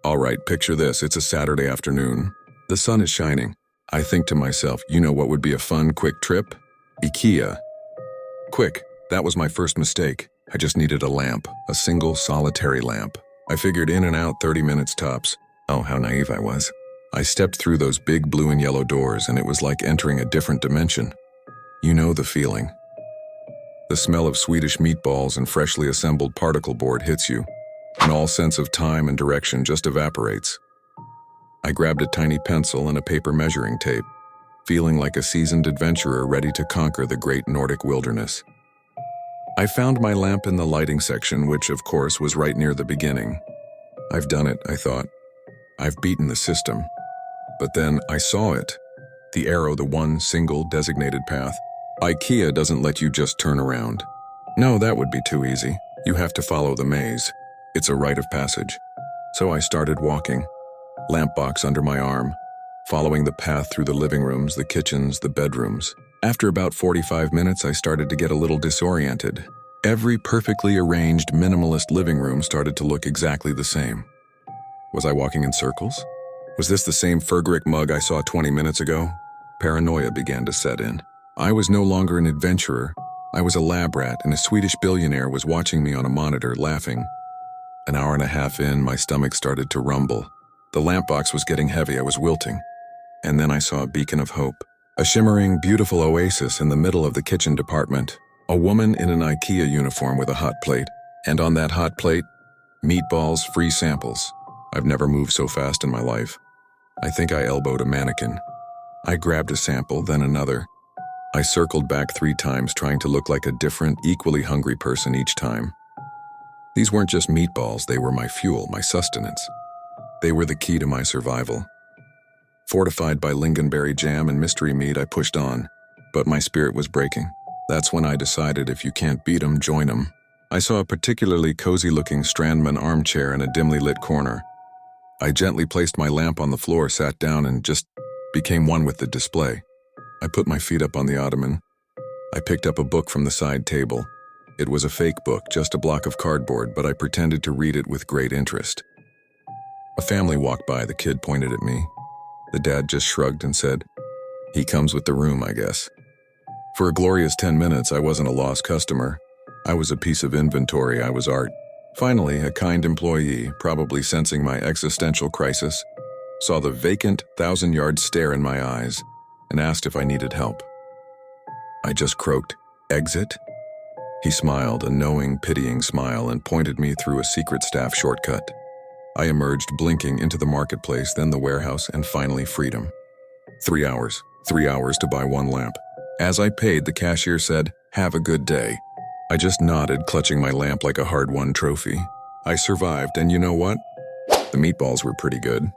All right, picture this. It's a Saturday afternoon. The sun is shining. I think to myself, you know what would be a fun, quick trip? IKEA. Quick, that was my first mistake. I just needed a lamp, a single solitary lamp. I figured in and out 30 minutes tops. Oh, how naive I was. I stepped through those big blue and yellow doors and it was like entering a different dimension. You know the feeling. The smell of Swedish meatballs and freshly assembled particle board hits you, and all sense of time and direction just evaporates. I grabbed a tiny pencil and a paper measuring tape, feeling like a seasoned adventurer ready to conquer the great Nordic wilderness. I found my lamp in the lighting section, which of course was right near the beginning. I've done it, I thought. I've beaten the system. But then I saw it. The arrow, the one single designated path. IKEA doesn't let you just turn around. No, that would be too easy. You have to follow the maze. It's a rite of passage. So I started walking, lamp box under my arm, following the path through the living rooms, the kitchens, the bedrooms. After about 45 minutes, I started to get a little disoriented. Every perfectly arranged minimalist living room started to look exactly the same. Was I walking in circles? Was this the same Fergrick mug I saw 20 minutes ago? Paranoia began to set in. I was no longer an adventurer. I was a lab rat, and a Swedish billionaire was watching me on a monitor, laughing. An hour and a half in, my stomach started to rumble. The lamp box was getting heavy, I was wilting. And then I saw a beacon of hope. A shimmering, beautiful oasis in the middle of the kitchen department. A woman in an IKEA uniform with a hot plate. And on that hot plate, meatballs, free samples. I've never moved so fast in my life. I think I elbowed a mannequin. I grabbed a sample, then another. I circled back 3 times, trying to look like a different, equally hungry person each time. These weren't just meatballs, they were my fuel, my sustenance. They were the key to my survival. Fortified by lingonberry jam and mystery meat, I pushed on, but my spirit was breaking. That's when I decided if you can't beat 'em, join 'em. I saw a particularly cozy-looking Strandman armchair in a dimly lit corner. I gently placed my lamp on the floor, sat down, and just became one with the display. I put my feet up on the ottoman. I picked up a book from the side table. It was a fake book, just a block of cardboard, but I pretended to read it with great interest. A family walked by. The kid pointed at me. The dad just shrugged and said, "He comes with the room, I guess." For a glorious 10 minutes, I wasn't a lost customer. I was a piece of inventory. I was art. Finally, a kind employee, probably sensing my existential crisis, saw the vacant, 1,000-yard stare in my eyes and asked if I needed help. I just croaked, "Exit?" He smiled, a knowing, pitying smile, and pointed me through a secret staff shortcut. I emerged, blinking, into the marketplace, then the warehouse, and finally freedom. 3 hours. 3 hours to buy one lamp. As I paid, the cashier said, "Have a good day." I just nodded, clutching my lamp like a hard-won trophy. I survived, and you know what? The meatballs were pretty good.